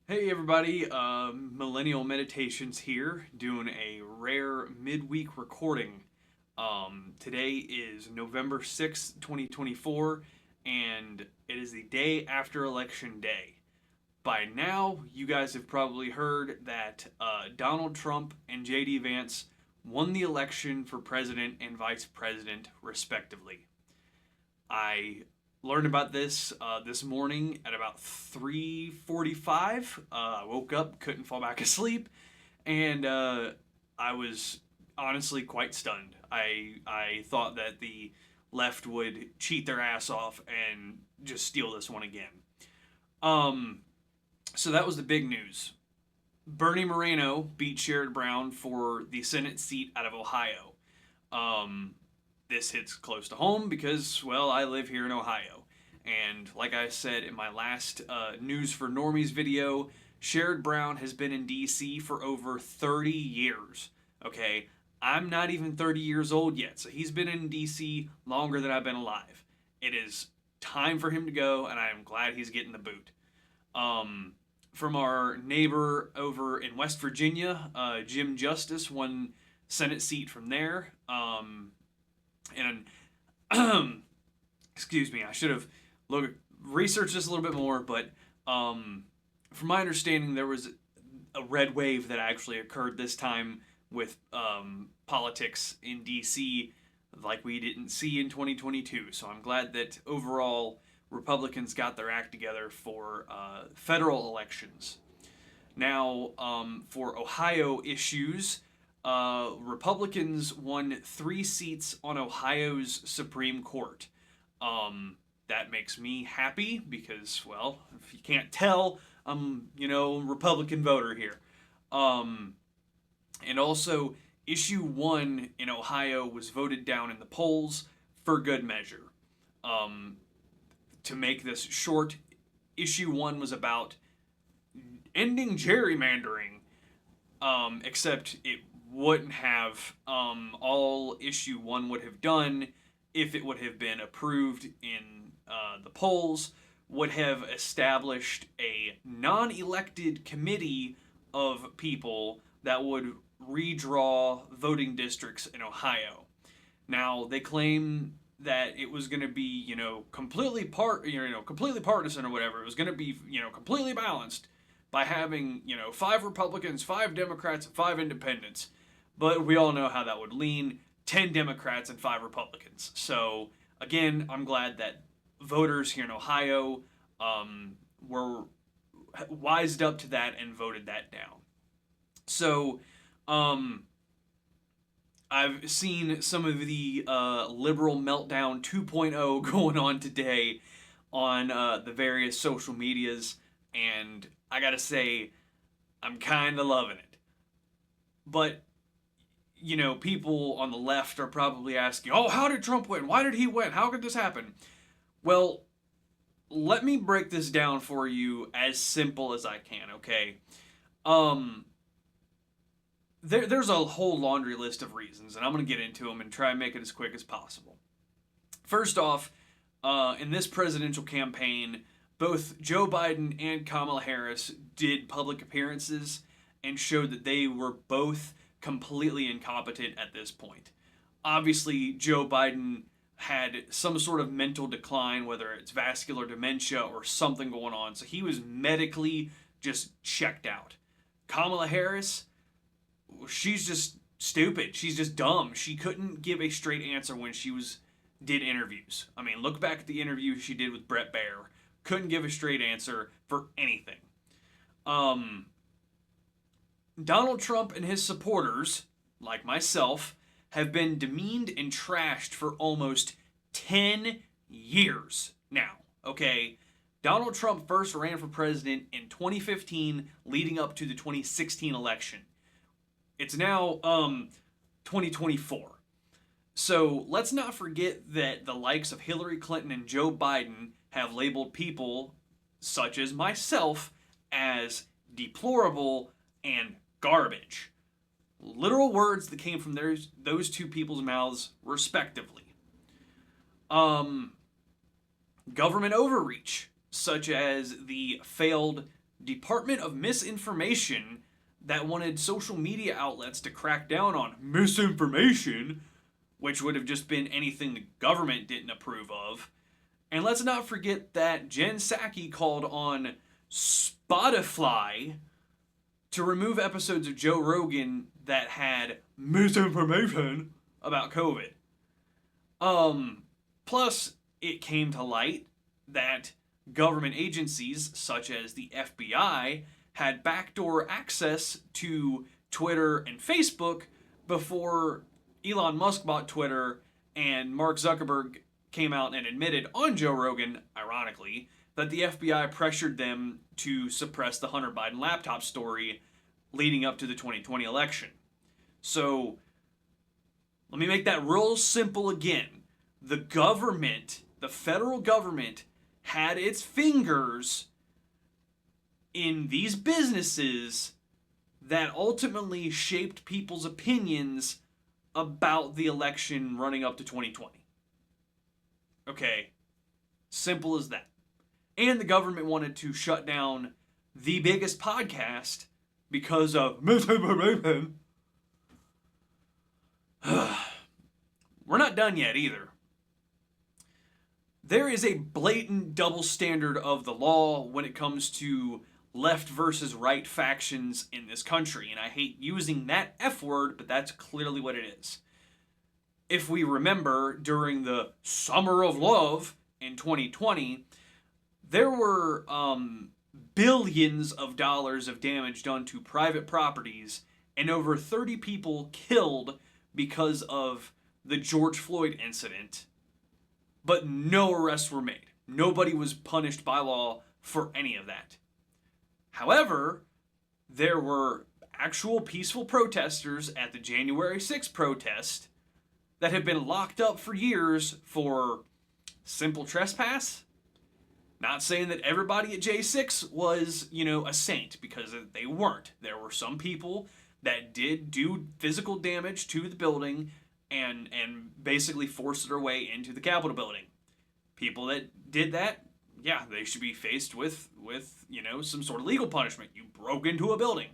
Hey everybody, Millennial Meditations here, doing a rare midweek recording. Today is November 6th, 2024, and it is the day after Election Day. By now, you guys have probably heard that Donald Trump and J.D. Vance won the election for president and vice president, respectively. I learned about this morning at about 3:45. I woke up, couldn't fall back asleep, and I was honestly quite stunned. I thought that the left would cheat their ass off and just steal this one again. Um, so that was the big news. Bernie Moreno beat Sherrod Brown for the Senate seat out of Ohio. Um, this hits close to home because, well, I live here in Ohio. And like I said in my last News for Normies video, Sherrod Brown has been in DC for over 30 years. Okay? I'm not even 30 years old yet, so he's been in DC longer than I've been alive. It is time for him to go, and I am glad he's getting the boot. Um, from our neighbor over in West Virginia, Jim Justice won Senate seat from there. And excuse me, I should have researched this a little bit more, but from my understanding, there was a red wave that actually occurred this time with politics in DC like we didn't see in 2022. So I'm glad that overall Republicans got their act together for federal elections. Now, for Ohio issues, Republicans won 3 seats on Ohio's Supreme Court. That makes me happy because, well, if you can't tell, I'm, Republican voter here. And also, issue 1 in Ohio was voted down in the polls for good measure. To make this short, issue 1 was about ending gerrymandering, except it wouldn't have. All issue 1 would have done, if it would have been approved in the polls, would have established a non-elected committee of people that would redraw voting districts in Ohio. Now, they claim that it was going to be, completely completely partisan or whatever. It was going to be, completely balanced by having, 5 Republicans, 5 Democrats, and 5 independents. But we all know how that would lean: 10 Democrats and 5 Republicans. So, again, I'm glad that voters here in Ohio were wised up to that and voted that down. So, I've seen some of the liberal meltdown 2.0 going on today on the various social medias, and I gotta say, I'm kind of loving it. But, people on the left are probably asking, oh, how did Trump win? Why did he win? How could this happen? Well, let me break this down for you as simple as I can, okay? Um, there's a whole laundry list of reasons, and I'm going to get into them and try and make it as quick as possible. First off, in this presidential campaign, both Joe Biden and Kamala Harris did public appearances and showed that they were both completely incompetent at this point. Obviously, Joe Biden had some sort of mental decline, whether it's vascular dementia or something going on, so he was medically just checked out. Kamala Harris, she's just stupid. She's just dumb. She couldn't give a straight answer when did interviews. I mean, look back at the interview she did with Brett Baer. Couldn't give a straight answer for anything. Donald Trump and his supporters, like myself, have been demeaned and trashed for almost 10 years now, okay? Donald Trump first ran for president in 2015, leading up to the 2016 election. It's now 2024. So let's not forget that the likes of Hillary Clinton and Joe Biden have labeled people such as myself as deplorable and garbage. Literal words that came from those two people's mouths, respectively. Government overreach, such as the failed Department of Misinformation that wanted social media outlets to crack down on misinformation, which would have just been anything the government didn't approve of. And let's not forget that Jen Psaki called on Spotify to remove episodes of Joe Rogan that had misinformation about COVID. Plus, it came to light that government agencies such as the FBI had backdoor access to Twitter and Facebook before Elon Musk bought Twitter and Mark Zuckerberg came out and admitted on Joe Rogan, ironically, that the FBI pressured them to suppress the Hunter Biden laptop story leading up to the 2020 election. So, let me make that real simple again. The government, the federal government, had its fingers in these businesses that ultimately shaped people's opinions about the election running up to 2020. Okay, simple as that. And the government wanted to shut down the biggest podcast because of misinformation. We're not done yet either. There is a blatant double standard of the law when it comes to left versus right factions in this country. And I hate using that F word, but that's clearly what it is. If we remember, during the Summer of Love in 2020, there were billions of dollars of damage done to private properties and over 30 people killed because of the George Floyd incident. But no arrests were made. Nobody was punished by law for any of that. However, there were actual peaceful protesters at the January 6th protest that have been locked up for years for simple trespass. Not saying that everybody at J6 was, a saint, because they weren't. There were some people that did do physical damage to the building and basically forced their way into the Capitol building. People that did that, yeah, they should be faced with some sort of legal punishment. You broke into a building.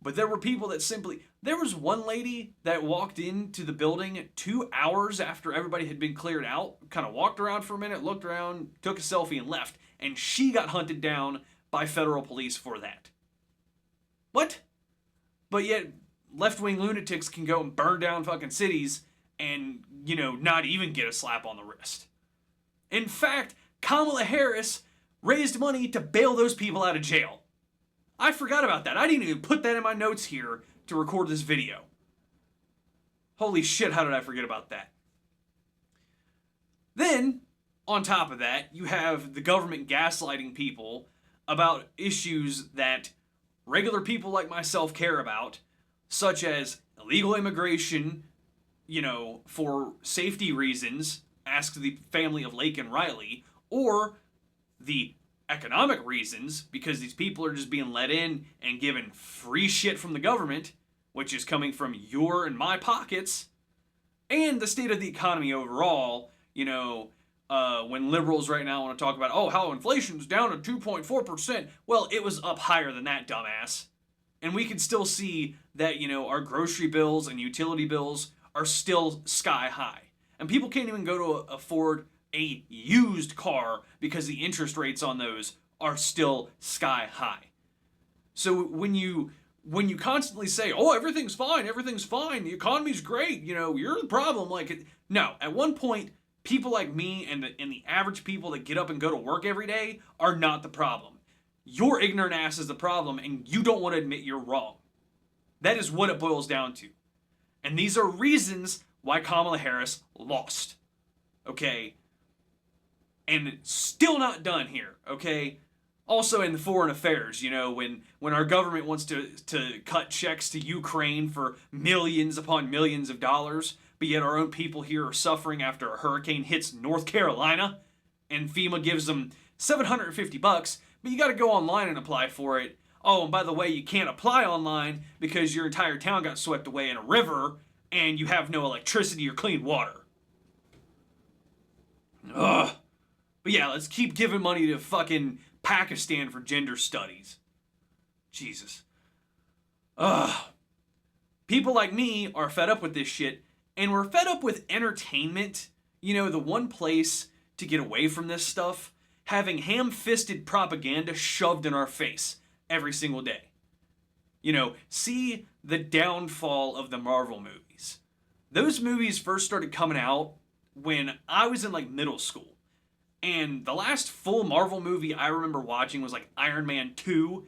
But there were people that there was one lady that walked into the building 2 hours after everybody had been cleared out, kind of walked around for a minute, looked around, took a selfie and left, and she got hunted down by federal police for that. What? But yet, left-wing lunatics can go and burn down fucking cities and, not even get a slap on the wrist. In fact, Kamala Harris raised money to bail those people out of jail. I forgot about that. I didn't even put that in my notes here to record this video. Holy shit, how did I forget about that? Then, on top of that, you have the government gaslighting people about issues that regular people like myself care about, such as illegal immigration, for safety reasons, ask the family of Lake and Riley, or the economic reasons, because these people are just being let in and given free shit from the government, which is coming from your and my pockets, and the state of the economy overall. When liberals right now want to talk about, how inflation's down to 2.4%, well, it was up higher than that, dumbass. And we can still see that, our grocery bills and utility bills are still sky high. And people can't even go to afford a used car because the interest rates on those are still sky high. So when you constantly say, everything's fine, the economy's great, you're the problem, no, at one point, people like me and the average people that get up and go to work every day are not the problem. Your ignorant ass is the problem, and you don't want to admit you're wrong. That is what it boils down to. And these are reasons why Kamala Harris lost. Okay? And it's still not done here, okay? Also in the foreign affairs, when our government wants to cut checks to Ukraine for millions upon millions of dollars, but yet our own people here are suffering after a hurricane hits North Carolina, and FEMA gives them $750, but you got to go online and apply for it. Oh, and by the way, you can't apply online because your entire town got swept away in a river, and you have no electricity or clean water. Ugh. But yeah, let's keep giving money to fucking Pakistan for gender studies. Jesus. Ugh. People like me are fed up with this shit, and we're fed up with entertainment. You know, the one place to get away from this stuff, having ham-fisted propaganda shoved in our face every single day. You know, see the downfall of the Marvel movies. Those movies first started coming out when I was in like middle school. And the last full Marvel movie I remember watching was like Iron Man 2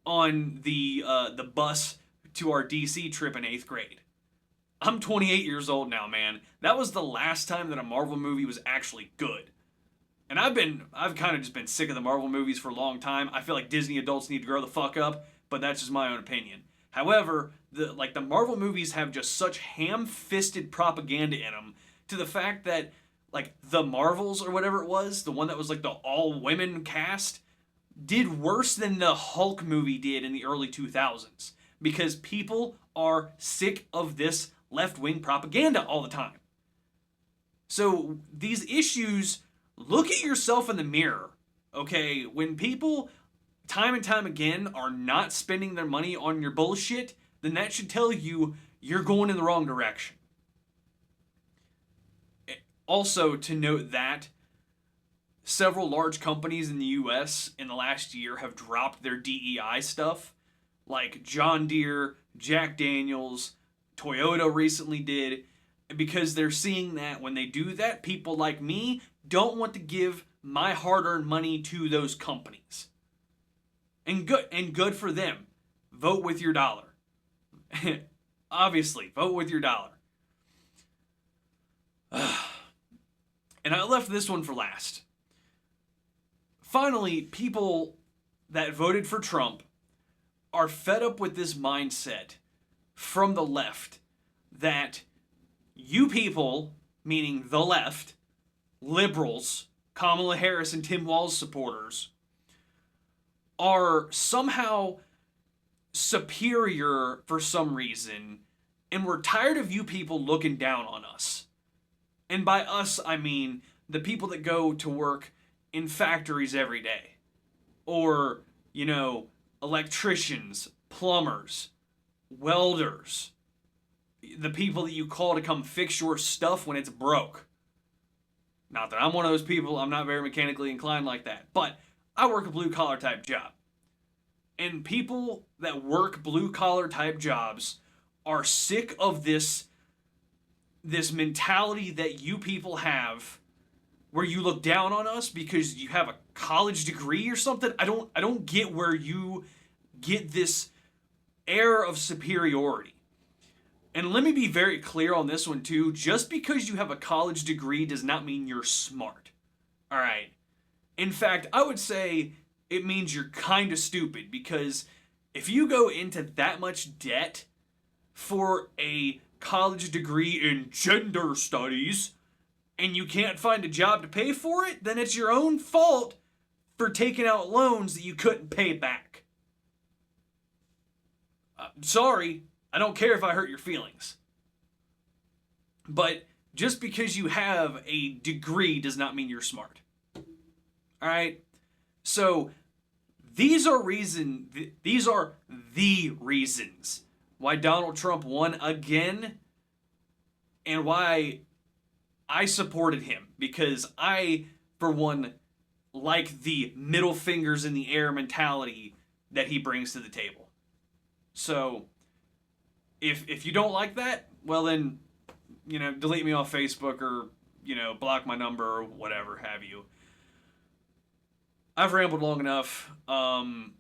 on the bus to our DC trip in 8th grade. I'm 28 years old now, man. That was the last time that a Marvel movie was actually good. And I've kind of just been sick of the Marvel movies for a long time. I feel like Disney adults need to grow the fuck up, but that's just my own opinion. However, the Marvel movies have just such ham-fisted propaganda in them to the fact that like the Marvels or whatever it was, the one that was like the all-women cast, did worse than the Hulk movie did in the early 2000s because people are sick of this left-wing propaganda all the time. So these issues, look at yourself in the mirror, okay? When people time and time again are not spending their money on your bullshit, then that should tell you you're going in the wrong direction. Also, to note that several large companies in the US in the last year have dropped their DEI stuff, like John Deere, Jack Daniels, Toyota recently did, because they're seeing that when they do that, people like me don't want to give my hard-earned money to those companies. And good for them. Vote with your dollar. Obviously, vote with your dollar. And I left this one for last. Finally, people that voted for Trump are fed up with this mindset from the left that you people, meaning the left, liberals, Kamala Harris and Tim Walz supporters, are somehow superior for some reason, and we're tired of you people looking down on us. And by us, I mean the people that go to work in factories every day. Or, you know, electricians, plumbers, welders. The people that you call to come fix your stuff when it's broke. Not that I'm one of those people, I'm not very mechanically inclined like that. But I work a blue-collar type job. And people that work blue-collar type jobs are sick of this mentality that you people have where you look down on us because you have a college degree or something. I don't get where you get this air of superiority. And let me be very clear on this one too. Just because you have a college degree does not mean you're smart. All right. In fact, I would say it means you're kind of stupid, because if you go into that much debt for a college degree in gender studies and you can't find a job to pay for it, then it's your own fault for taking out loans that you couldn't pay back. Sorry, I don't care if I hurt your feelings. But just because you have a degree does not mean you're smart. Alright? So, these are the reasons why Donald Trump won again and why I supported him. Because I, for one, like the middle fingers in the air mentality that he brings to the table. So, if you don't like that, well then, you know, delete me off Facebook or, you know, block my number or whatever have you. I've rambled long enough. I'm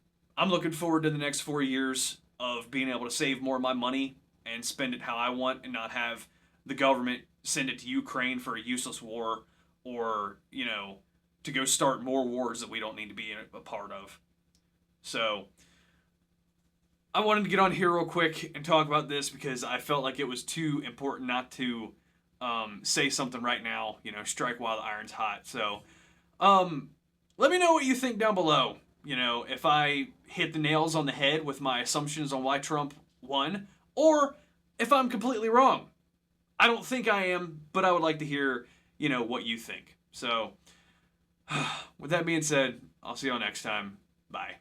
looking forward to the next 4 years of being able to save more of my money and spend it how I want and not have the government send it to Ukraine for a useless war or, you know, to go start more wars that we don't need to be a part of. So, I wanted to get on here real quick and talk about this because I felt like it was too important not to say something right now, you know, strike while the iron's hot. So, let me know what you think down below. You know, if I hit the nails on the head with my assumptions on why Trump won, or if I'm completely wrong. I don't think I am, but I would like to hear, you know, what you think. So, with that being said, I'll see y'all next time. Bye.